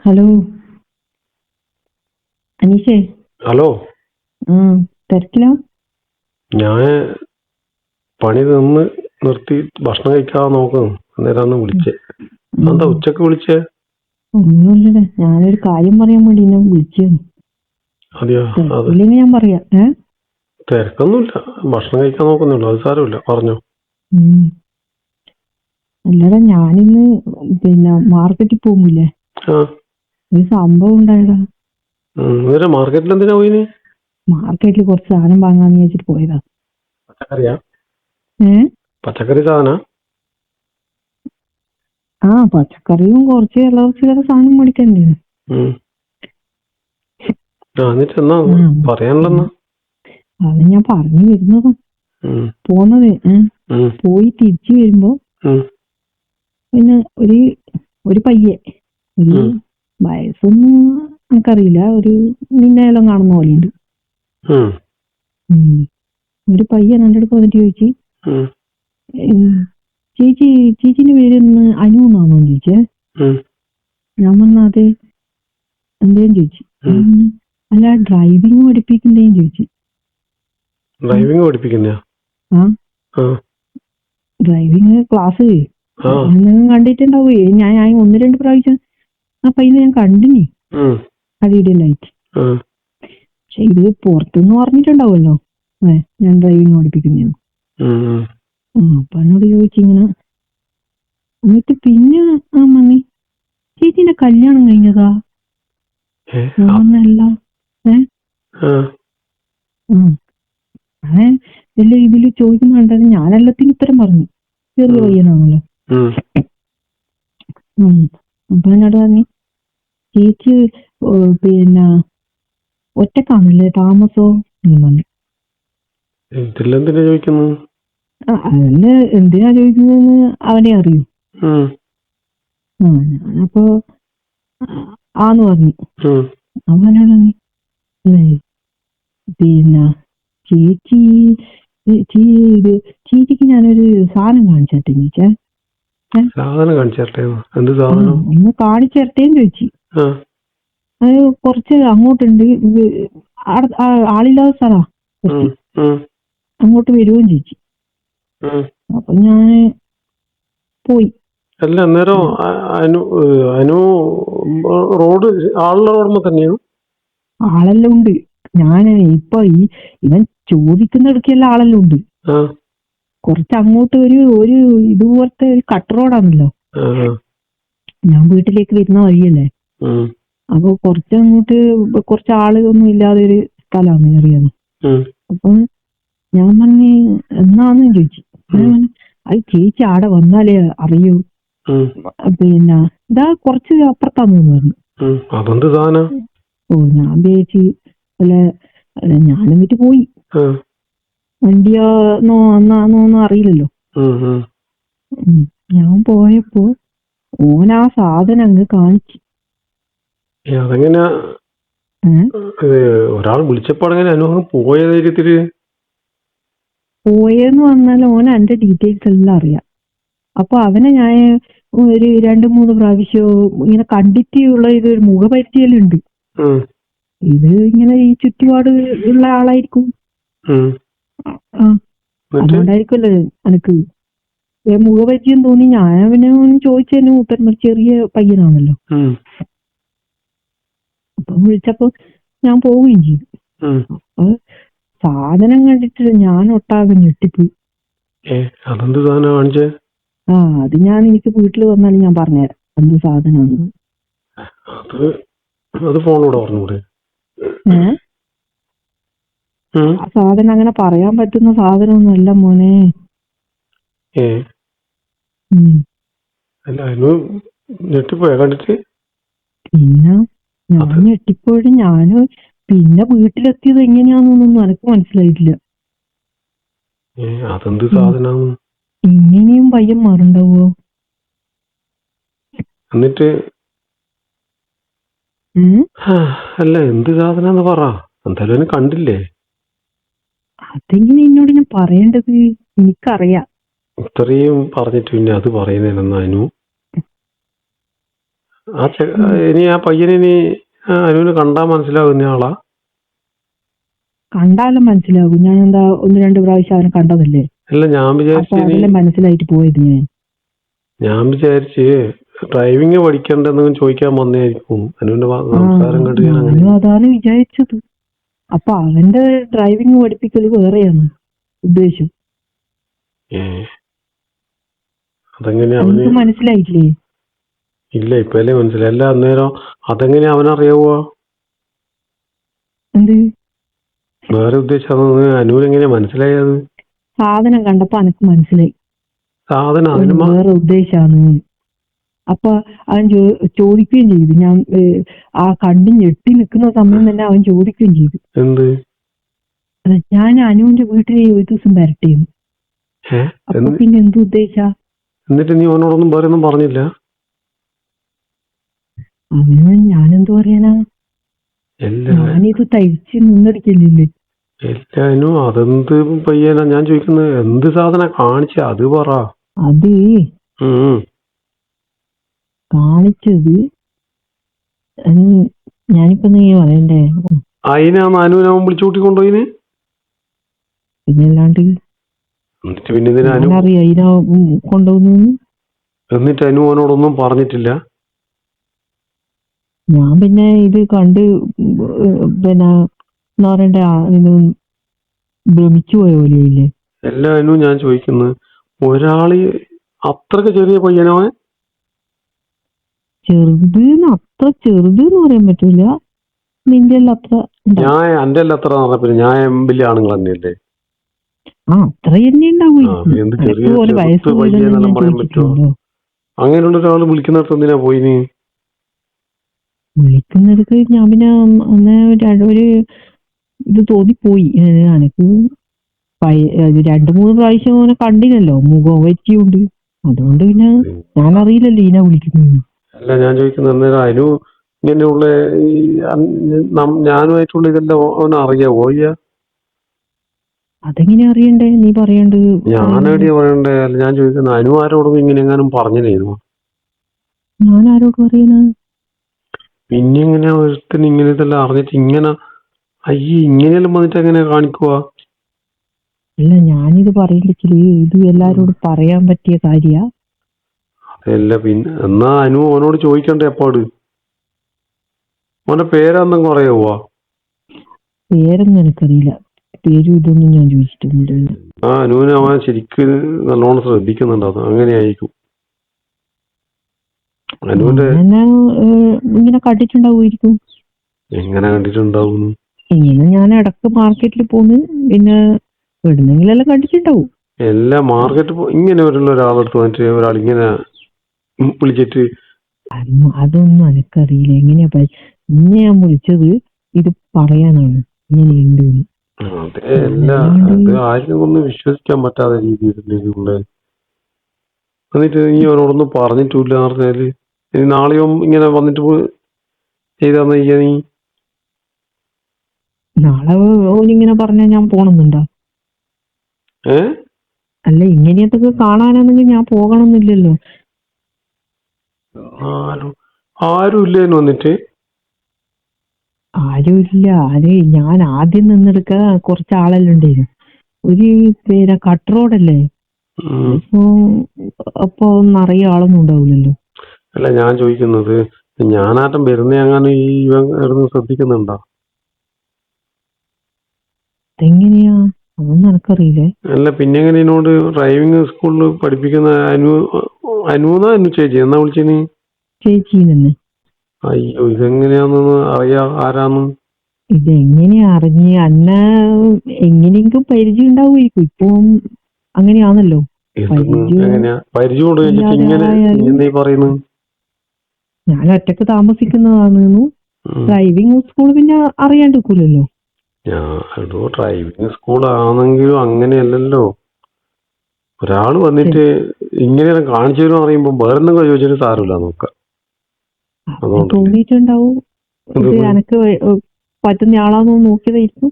Hello അനീഷേ. Hello. തിരക്കിലോ? ഞാൻ പണി നിർത്തി ഭക്ഷണം കഴിക്കാതെ നോക്കുന്നു. അന്നേരമാണ് വിളിച്ചേ. എന്താ ഉച്ചക്ക് വിളിച്ചേ? ഒന്നുമില്ലടേ, ഞാനൊരു കാര്യം പറയാൻ വേണ്ടി ഞാൻ വിളിച്ചത്. അതെയോ? ഇല്ലെങ്കിൽ ഞാൻ പറയാം. തിരക്കൊന്നുമില്ല, ഭക്ഷണം കഴിക്കാൻ നോക്കുന്നുള്ളൂ. അത് സാരമില്ല, പറഞ്ഞോ. അല്ലടാ, ഞാനിന്ന് മാർക്കറ്റിൽ പോകുന്നില്ലേ, ഒരു സംഭവം ഉണ്ടായടാ. മാർക്കറ്റിൽ എന്തിനാ പോയിന്? മാർക്കറ്റിൽ കുറച്ച് സാധനം വാങ്ങാന്ന് വെച്ചിട്ട് പോയതാ. പച്ചക്കറിയാ? പച്ചക്കറി സാധന? പച്ചക്കറിയും കുറച്ച് ചില്ലറ സാധനം മേടിക്കണ്ടേ. പറയാനുള്ള അത് ഞാൻ പറഞ്ഞു വരുന്നതാ. പോന്നത് പോയി തിരിച്ചു വരുമ്പോ പിന്നെ ഒരു പയ്യെ, ഒരു വയസ്സൊന്നും എനിക്കറിയില്ല, ഒരു നിന്നെല്ലാം കാണുന്ന പോലെയുണ്ട്. ഒരു പയ്യൻ എൻ്റെ അടുത്ത് വന്നിട്ട് ചോദിച്ചു, ചേച്ചിന്റെ പേരൊന്ന് അനു എന്നാണോ ചോദിച്ചേ. ഞാൻ പറഞ്ഞ അതെ, എന്തേലും ചോദിച്ചു. അല്ല, ഡ്രൈവിംഗ് പഠിപ്പിക്കണ്ടേന്ന് ചോദിച്ചു. ഡ്രൈവിംഗ് പഠിപ്പിക്കുന്ന? ഡ്രൈവിംഗ് ക്ലാസ് കണ്ടിട്ടുണ്ടാവേ. ഞാൻ 1-2 പ്രാവശ്യം ആ പയ്യനെ ഞാൻ കണ്ടിനി അടിയിടലായിട്ട്. പക്ഷെ ഇത് പുറത്തുനിന്ന് പറഞ്ഞിട്ടുണ്ടാവുമല്ലോ ഞാൻ ഡ്രൈവിംഗ് പഠിപ്പിക്കുന്ന. അപ്പൊ എന്നോട് ചോദിച്ചിങ്ങനെ. എന്നിട്ട് പിന്നെ മമ്മി ചേച്ചിന്റെ കല്യാണം കഴിഞ്ഞതാ? അല്ല. എല്ലാം ഇതില് ചോദിക്കുന്നുണ്ടത്. ഞാനെല്ലാത്തിനും ഉത്തരം പറഞ്ഞു. ചെറിയ പയ്യനാണല്ലോ. അപ്പൊ എന്നോട് പറഞ്ഞു, ചേച്ചി ഒറ്റക്കാണല്ലേ താമസോ എന്ന് പറഞ്ഞു. അതല്ല, എന്തിനാ ചോദിക്കുന്നതെന്ന് അവനെ അറിയൂ. ഞാനപ്പോ ആന്ന് പറഞ്ഞു. അവനോട് ചേച്ചിക്ക് ഞാനൊരു സാധനം കാണിച്ചട്ടെ ചോദിച്ചേ. ഒന്ന് കാണിച്ചേരട്ടേന്ന് ചോദിച്ചു. അത് കുറച്ച് അങ്ങോട്ടുണ്ട്, ആളില്ലാത്ത സ്ഥലാ, അങ്ങോട്ട് വരുവോന്ന് ചോദിച്ചു. അപ്പൊ ഞാന് പോയി. അല്ല, അന്നേരം റോഡ് ആളുള്ള റോഡുമ്പോ തന്നെയാണ്? ആളെല്ലാം ഉണ്ട്. ഞാന് ഇപ്പൊ ഇവൻ ചോദിക്കുന്നിടക്കെല്ലാം ആളെല്ലാം ഉണ്ട്. കുറച്ച് അങ്ങോട്ട് ഒരു ഇതുപോലത്തെ ഒരു കട്ട് റോഡാണല്ലോ, ഞാൻ വീട്ടിലേക്ക് വരുന്ന വഴിയല്ലേ. അപ്പൊ കുറച്ചങ്ങോട്ട് കുറച്ച് ആളുകളൊന്നും ഇല്ലാതെ ഒരു സ്ഥലമാണ് അറിയാമോ. അപ്പൊ ഞാൻ പറഞ്ഞു എന്നാന്ന് ചോദിച്ചു. അത് ചേച്ചി ആടെ വന്നാലേ അറിയൂ. ഇതാ കുറച്ച് അപ്പുറത്താന്ന് പറഞ്ഞു. ഞാൻ വിചാരിച്ചു അല്ല, ഞാൻ എന്നിട്ട് പോയി. വണ്ടിയാന്നോ അന്നാന്നോന്നും അറിയില്ലല്ലോ. ഞാൻ പോയപ്പോ ഓൻ ആ സാധനം അങ്ങ് കാണിച്ചു. ഒരാൾ വിളിച്ചപ്പോൾ പോയ ധൈര്യത്തില് പോയെന്ന് പറഞ്ഞാൽ ഓൻ എന്റെ ഡീറ്റെയിൽസ് എല്ലാം അറിയാം. അപ്പൊ അവനെ ഞാൻ ഒരു 2-3 പ്രാവശ്യം ഇങ്ങനെ കണ്ടിട്ടുള്ള ഇതൊരു മുഖപരിചയം ഉണ്ട്. ഇത് ഇങ്ങനെ ഈ ചുറ്റുപാട് ഉള്ള ആളായിരിക്കും. അതുകൊണ്ടായിരിക്കുമല്ലോ എനിക്ക് മുഖപരിചയം തോന്നി. ഞാൻ അവനെ ചോദിച്ചതിന് ഉത്തരം ചെറിയ പയ്യനാണല്ലോ. അപ്പൊ വിളിച്ചപ്പോ ഞാൻ പോവുകയും ചെയ്തു. അപ്പൊ സാധനം കണ്ടിട്ട് ഞാൻ ഒട്ടാകെ ഞെട്ടിപ്പോയി. അത് ഞാൻ എനിക്ക് വീട്ടിൽ വന്നാലും ഞാൻ പറഞ്ഞുതരാം എന്ത് സാധനമാണ്. ആ സാധനം അങ്ങനെ പറയാൻ പറ്റുന്ന സാധനമൊന്നും അല്ല മോനെ. പിന്നെ ഞാൻ ഞെട്ടിപ്പോയിട്ട് ഞാന് പിന്നെ വീട്ടിലെത്തിയത് എങ്ങനെയാന്നൊന്നും എനിക്ക് മനസ്സിലായിട്ടില്ല. ഇങ്ങനെയും പയ്യന്മാരുണ്ടാവോ? എന്നിട്ട് അല്ല, എന്ത് സാധനം പറ, എന്തായാലും കണ്ടില്ലേ? അതെങ്ങനെ എന്നോട് ഞാൻ പറയേണ്ടത്? എനിക്കറിയാം. ഇത്രയും പറഞ്ഞിട്ട് പിന്നെ അത് പറയുന്നതിനു ഇനി ആ പയ്യനെ ഇനി അനുവിന് കണ്ടാ മനസ്സിലാകുന്ന ആളാ? കണ്ടാലും മനസ്സിലാകും. ഞാൻ എന്താ 1-2 പ്രാവശ്യം അവനെ കണ്ടതല്ലേ. അല്ല, ഞാൻ വിചാരിച്ചു മനസ്സിലായിട്ട് പോയത്. ഞാൻ വിചാരിച്ച് ഡ്രൈവിംഗ് പഠിക്കണ്ടെന്ന് ചോദിക്കാൻ വന്നായിരിക്കും. അനുവിന്റെ സംസാരം കണ്ടു. ഞാനും അതാണ് വിചാരിച്ചത്. അപ്പൊ അവന്റെ ഡ്രൈവിംഗ് പഠിപ്പിക്കല് വേറെയാണ് ഉദ്ദേശം. അതെങ്ങനെയാ മനസ്സിലായില്ലേ? ഇല്ല, ഇപ്പല്ലേ മനസ്സിലായി. അല്ല, അന്നേരം അതെങ്ങനെയാ അവനറിയാവോ? എന്ത് വേറെ ഉദ്ദേശം അനുവിനെങ്ങനെയാ മനസ്സിലായത്? സാധനം കണ്ടപ്പോ എനിക്ക് മനസ്സിലായി സാധനം വേറെ ഉദ്ദേശാണ്. അപ്പൊ അവൻ ചോദിക്കുകയും ചെയ്തു. ഞാൻ ആ കണ്ടു ഞെട്ടി നിൽക്കുന്ന സമയം തന്നെ അവൻ ചോദിക്കുകയും ചെയ്തു, എന്ത്? ഞാൻ അനുവിന്റെ വീട്ടിൽ ഒരു ദിവസം വരട്ടേന്ന്. അപ്പൊ പിന്നെ എന്ത് ഉദ്ദേശ? എന്നിട്ട് നീ അവനോടൊന്നും വേറെ ഒന്നും പറഞ്ഞില്ല? അവന് ഞാനെന്തു പറയാനാ? ഞാനിത് തയ്ച്ച് നിന്നെടുക്കില്ലേ. എല്ലാനും അതെന്ത് പയ്യനാ ഞാൻ ചോദിക്കുന്നത്? എന്ത് സാധനം കാണിച്ച അത് പറ. അത് കാണിച്ചത് ഞാനിപ്പോ നീ പറയണ്ടേ? അതിനാന്ന് അനുവിനാവും വിളിച്ചുകൂട്ടി കൊണ്ടുപോയിന്. പിന്നല്ലാണ്ട് അറിയാം അതിനാ കൊണ്ടുപോകുന്നു. എന്നിട്ട് അനു അവനോടൊന്നും പറഞ്ഞിട്ടില്ല. ഞാൻ പിന്നെ ഇത് കണ്ട് പിന്നെ എന്താ പറയണ്ടേ, ഇത് ഭ്രമിച്ചു പോയ പോലെയില്ലേ. എല്ലാവരും ഞാൻ ചോദിക്കുന്നത്, ഒരാള് അത്രക്ക് ചെറിയ പയ്യനവൻ? അത്ര ചെറുതെന്ന് പറയാൻ പറ്റൂല. നിന്റെ എല്ലാം അത്ര. ഞാൻ എന്റെ എല്ലാം അത്ര പറഞ്ഞ ഞാൻ വലിയ ആണുങ്ങൾ തന്നെയല്ലേ. അത്ര തന്നെ ഉണ്ടാവും. അങ്ങനെയുള്ള ഒരാള് വിളിക്കുന്നിടത്ത് എന്തിനാ പോയിന്? വിളിക്കുന്നിടത്ത് ഞാൻ പിന്നെ ഒരു ഇത് തോന്നിപ്പോയി. എനക്ക് 2-3 പ്രാവശ്യം അവനെ കണ്ടില്ലല്ലോ, മുഖം വെറ്റിയുണ്ട്. അതുകൊണ്ട് പിന്നെ ഞാൻ അറിയില്ലല്ലോ ഈന വിളിക്കുന്നത്. അല്ല, ഞാൻ ചോദിക്കുന്നത് അന്നേരം അനു ഇങ്ങനെയുള്ള ഞാനുമായിട്ടുള്ള ഇതെല്ലാം അവന് അറിയാവോ? അതെങ്ങനെ അറിയണ്ടേ? നീ പറയണ്ട്. ഞാനെവിടെയാ പറയണ്ടേ? അല്ല, ഞാൻ ചോദിക്കുന്നത് അനു ആരോടും ഇങ്ങനെ എങ്ങാനും പറഞ്ഞില്ലായിരുന്നു? ഞാൻ ആരോട് പറയാനാ? പിന്നെ ഇങ്ങനെ ഒരുത്തന് ഇങ്ങനെ ഇതെല്ലാം അറിഞ്ഞിട്ട് ഇങ്ങനെ ഇങ്ങനെയെല്ലാം വന്നിട്ട് എങ്ങനെ കാണിക്കുക? അല്ല, ഞാനിത് പറയണ്ടെങ്കില് ഇത് എല്ലാരോടും പറയാൻ പറ്റിയ കാര്യ? അതല്ല, പിന്നെ എന്നാ അനു അവനോട് ചോദിക്കണ്ടേ എപ്പാട്? അവന്റെ പേരെന്തെങ്കിലും അറിയാവോ? പേരൊന്നും എനിക്കറിയില്ല. പേരും ഇതൊന്നും ഞാൻ ചോദിച്ചിട്ടുണ്ട്. അനുവിനെ അവൻ ശരിക്ക് നല്ലോണം ശ്രദ്ധിക്കുന്നുണ്ട്. അങ്ങനെയായിരിക്കും. ഇങ്ങനെ കണ്ടിട്ടുണ്ടാവുമായിരിക്കും. എങ്ങനെ കണ്ടിട്ടുണ്ടാവും? ഇങ്ങനെ ഞാൻ ഇടക്ക് മാർക്കറ്റിൽ പോന്ന്, പിന്നെ എവിടുന്നെങ്കിലെല്ലാം കണ്ടിട്ടുണ്ടാവും. എല്ലാ മാർക്കറ്റ് ഇങ്ങനെ ഒരാളെടുത്ത് വന്നിട്ട് ഒരാൾ ഇങ്ങനെ വിളിച്ചിട്ട് അതൊന്നും എനിക്കറിയില്ല. എങ്ങനെയാ ഇന്നെ ഞാൻ വിളിച്ചത് ഇത് പറയാനാണ് ഇങ്ങനെയുണ്ട്. ആർക്കും ഒന്നും വിശ്വസിക്കാൻ പറ്റാത്ത രീതിയിലുള്ള. എന്നിട്ട് നീ അവനോടൊന്നും പറഞ്ഞിട്ടില്ല പറഞ്ഞാല് നാളെയോ ഇങ്ങനെ വന്നിട്ട് ചെയ്താ നീ? നാളെ ഓനിങ്ങനെ പറഞ്ഞാ ഞാൻ പോണമെന്നുണ്ടോ? അല്ല, ഇങ്ങനെയൊക്കെ കാണാനാണെങ്കിൽ ഞാൻ പോകണമെന്നില്ലല്ലോ. ആരും ഇല്ലേന്ന് വന്നിട്ട്? ആരുമില്ല. ഞാൻ ആദ്യം നിന്നെടുക്ക കുറച്ച് ആളെല്ലാം ഉണ്ടായിരുന്നു. ഒരു പേര് കട്ട് റോഡല്ലേ, അപ്പൊ നിറയെ ആളൊന്നും ഉണ്ടാവില്ലല്ലോ. അല്ല, ഞാൻ ചോദിക്കുന്നത് ഞാനാട്ടം വരുന്ന അങ്ങനെ ശ്രദ്ധിക്കുന്നുണ്ടോ? എങ്ങനെയാ അതൊന്നും എനിക്കറിയില്ലേ. അല്ല, പിന്നെ എങ്ങനെ എന്നോട് ഡ്രൈവിംഗ് സ്കൂളിൽ പഠിപ്പിക്കുന്ന അനു ചേച്ചി എന്നാ വിളിച്ചിന്? ചേച്ചി തന്നെ. അയ്യോ, ഇതെങ്ങനെയാന്ന് അറിയാ ആരാന്ന്? ഇതെങ്ങനെയാ അറിഞ്ഞ്? അന്ന എങ്ങനെയെങ്കിലും പരിചയം ഉണ്ടാവുമായിരിക്കും. ഇപ്പം അങ്ങനെയാണല്ലോ. ഞാൻ ഒറ്റക്ക് താമസിക്കുന്നതാണ്. ഡ്രൈവിംഗ് സ്കൂൾ പിന്നെ അറിയാണ്ടിരിക്കൂലല്ലോ. ഡ്രൈവിംഗ് സ്കൂൾ ആണെങ്കിലും അങ്ങനെയല്ലല്ലോ. ഒരാള് വന്നിട്ട് ഇങ്ങനെ കാണിച്ചു തരുമെന്ന് പറയുമ്പോ വേറെന്തെങ്കിലും ചോദിച്ചിട്ട് സാരമില്ല നോക്കാം. തോന്നിയിട്ടുണ്ടാവും. ഇത് എനക്ക് പറ്റുന്ന ആളാന്ന് നോക്കിയതായിരിക്കും.